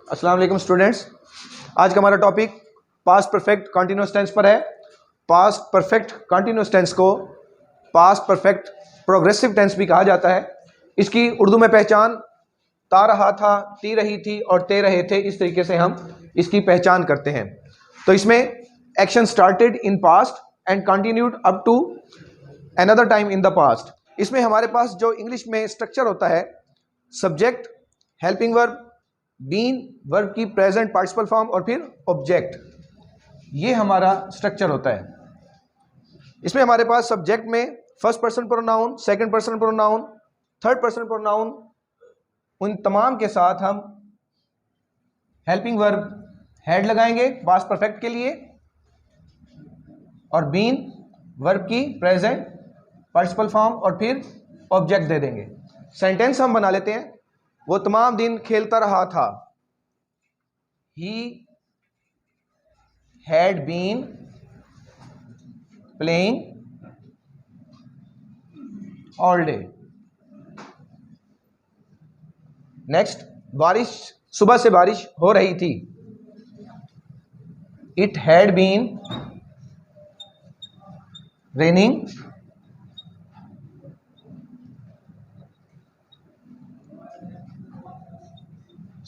अस्सलाम वालेकुम स्टूडेंट्स। आज का हमारा topic past perfect continuous tense पर है। पास्ट परफेक्ट कंटीन्यूअस टेंस को पास्ट परफेक्ट प्रोग्रेसिव टेंस भी कहा जाता है। इसकी उर्दू में पहचान ता रहा था, ती रही थी और ते रहे थे, इस तरीके से हम इसकी पहचान करते हैं। तो इसमें action started in past and continued up to another time in the past. इसमें हमारे पास जो इंग्लिश में स्ट्रक्चर होता है, subject, helping verb, been, verb की प्रेजेंट पार्टिसिपल फॉर्म और फिर ऑब्जेक्ट, ये हमारा स्ट्रक्चर होता है। इसमें हमारे पास सब्जेक्ट में first person pronoun, second person pronoun, third person pronoun, उन तमाम के साथ हम हेल्पिंग वर्ब हेड लगाएंगे पास्ट परफेक्ट के लिए, और बीन वर्ब की प्रेजेंट पार्टिसिपल फॉर्म और फिर ऑब्जेक्ट दे देंगे। सेंटेंस हम बना लेते हैं। वो तमाम दिन खेलता रहा था। He had been playing all day. Next, बारिश, सुबह से बारिश हो रही थी। It had been raining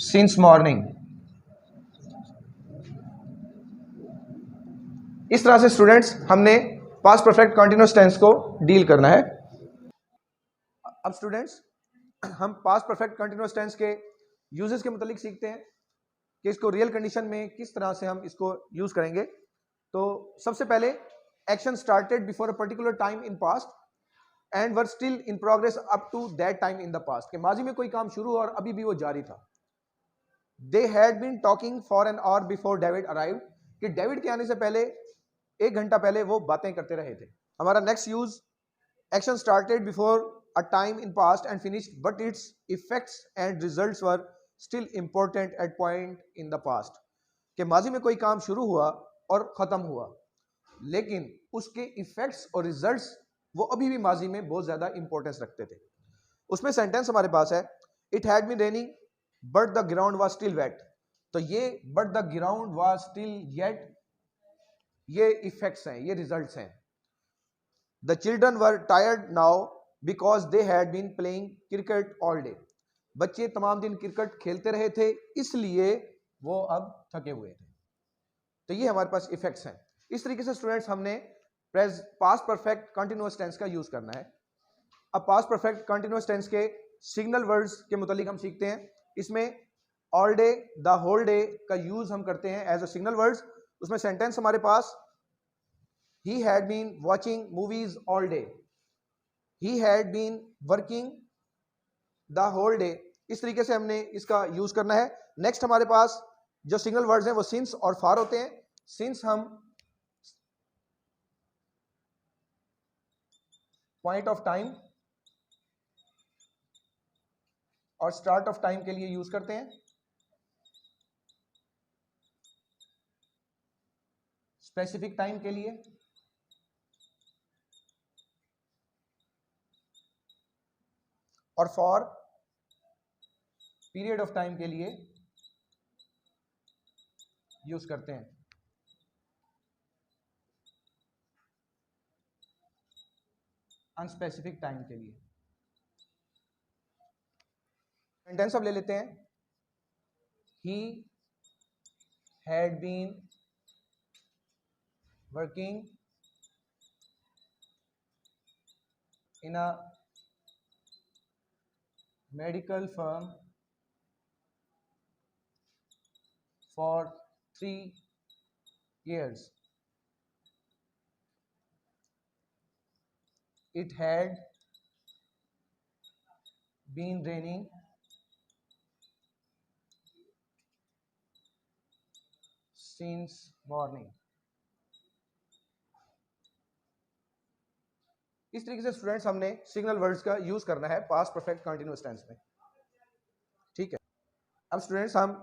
since morning. इस तरह से स्टूडेंट्स हमने पास्ट परफेक्ट कंटीन्यूअस टेंस को डील करना है। अब स्टूडेंट्स हम पास्ट परफेक्ट कंटीन्यूअस टेंस के यूजेस के मुतालिक सीखते हैं कि इसको रियल कंडीशन में किस तरह से हम इसको यूज करेंगे। तो सबसे पहले, action started before a particular time in past and were still in progress up to that time in the past. के माजी में कोई काम शुरू और अभी भी वो जारी था। They had been talking for an hour before David arrived, कि डेविड के आने से पहले 1 घंटा पहले वो बातें करते रहे थे। हमारा next use, action started before a time in past and finished but it's effects and results were still important at point in the past. के माजी में कोई काम शुरू हुआ और खत्म हुआ, लेकिन उसके इफेक्ट्स और रिजल्ट्स वो अभी भी माजी में बहुत ज्यादा इंपॉर्टेंस रखते थे। उसमें सेंटेंस हमारे पास है, it had been raining but the ground was still wet. तो ये but the ground was still yet, ये इफेक्ट्स हैं, ये रिजल्ट्स हैं। The children were tired now because they had been playing cricket all day. बच्चे तमाम दिन cricket खेलते रहे थे, इसलिए वो अब थके हुए थे। तो ये हमारे पास इफेक्ट्स हैं। इस तरीके से स्टूडेंट्स हमने पास्ट परफेक्ट कंटिन्यूअस टेंस का यूज करना है। अब पास्ट परफेक्ट कंटिन्यूअस टेंस के सिग्नल वर्ड्स के मुतालिक हम सीखते हैं। इसमें all day, the whole day का यूज हम करते हैं एज अ सिग्नल वर्ड्स। उसमें सेंटेंस हमारे पास, he had been watching movies all day, he had been working the whole day। इस तरीके से हमने इसका यूज करना है। नेक्स्ट हमारे पास जो सिग्नल वर्ड्स हैं वो सिंस और फार होते हैं। सिंस हम पॉइंट ऑफ टाइम और स्टार्ट ऑफ टाइम के लिए यूज करते हैं। स्पेसिफिक टाइम के लिए, और फॉर पीरियड ऑफ टाइम के लिए यूज करते हैं। अनस्पेसिफिक टाइम के लिए। सेंटेंस अब ले लेते हैं। He had been working in a medical firm for 3 years. It had been raining since morning. इस तरीके से स्टूडेंट्स हमने सिग्नल वर्ड्स का यूज करना है पास्ट परफेक्ट कंटीन्यूअस टेंस में। ठीक है। अब स्टूडेंट्स हम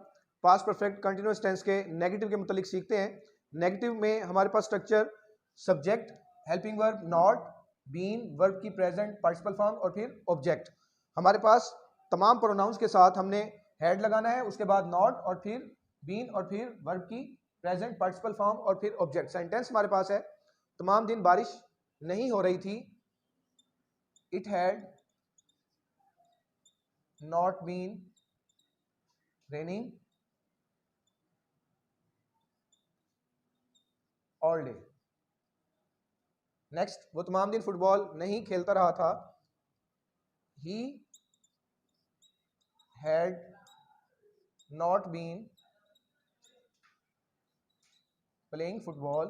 पास्ट परफेक्ट कंटीन्यूअस टेंस के नेगेटिव के मुतालिक सीखते हैं। नेगेटिव में हमारे पास structure subject, helping verb, not, been, verb की प्रेजेंट पार्टिसिपल फॉर्म और फिर ऑब्जेक्ट। हमारे पास तमाम प्रोनाउंस के साथ हमने हैड लगाना है, उसके बाद नॉट और फिर बीन और फिर वर्ब की प्रेजेंट पार्टिसिपल फॉर्म और फिर ऑब्जेक्ट। सेंटेंस हमारे पास है, तमाम दिन बारिश नहीं हो रही थी, it had not been raining all day. Next, वो तमाम दिन फुटबॉल नहीं खेलता रहा था, he had not been playing football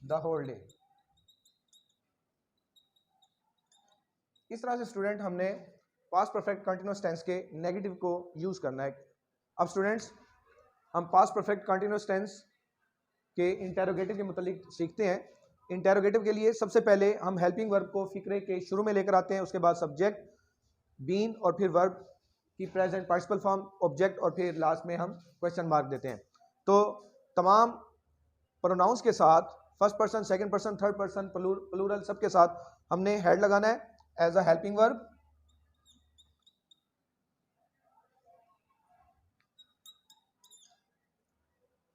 the whole day. इस तरह से स्टूडेंट हमने पास्ट परफेक्ट कंटिन्यूअस टेंस के नेगेटिव को यूज करना है। अब स्टूडेंट्स, हम पास्ट परफेक्ट कंटिन्यूअस टेंस के इंटेरोगेटिव के मुतालिक सीखते हैं। इंटेरोगेटिव के लिए सबसे पहले हम हेल्पिंग वर्ब को फिक्रे के शुरू में लेकर आते हैं, उसके बाद सब्जेक्ट, बीन और फिर वर्ब की प्रेजेंट पार्टिसिपल फॉर्म, ऑब्जेक्ट और फिर लास्ट में हम क्वेश्चन मार्क देते हैं। तो तमाम प्रोनाउंस के साथ first person, second person, third person, plural सबके साथ हमने हेड लगाना है एज अ हेल्पिंग वर्ब,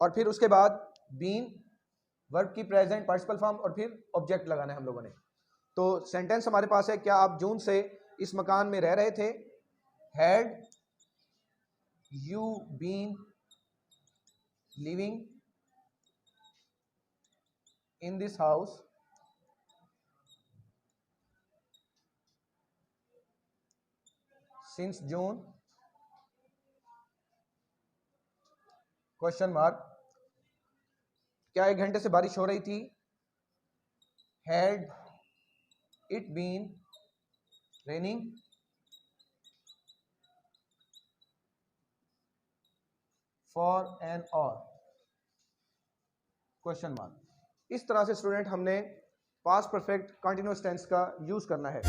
और फिर उसके बाद बीन वर्ब की प्रेजेंट पार्टिसिपल फॉर्म और फिर ऑब्जेक्ट लगाना है हम लोगों ने। तो सेंटेंस हमारे पास है, क्या आप जून से इस मकान में रह रहे थे, had you been living in this house since June, question mark. क्या 1 घंटे से बारिश हो रही थी, had it been raining for an hour, question mark. इस तरह से स्टूडेंट हमने पास्ट परफेक्ट कंटिन्यूअस टेंस का यूज करना है।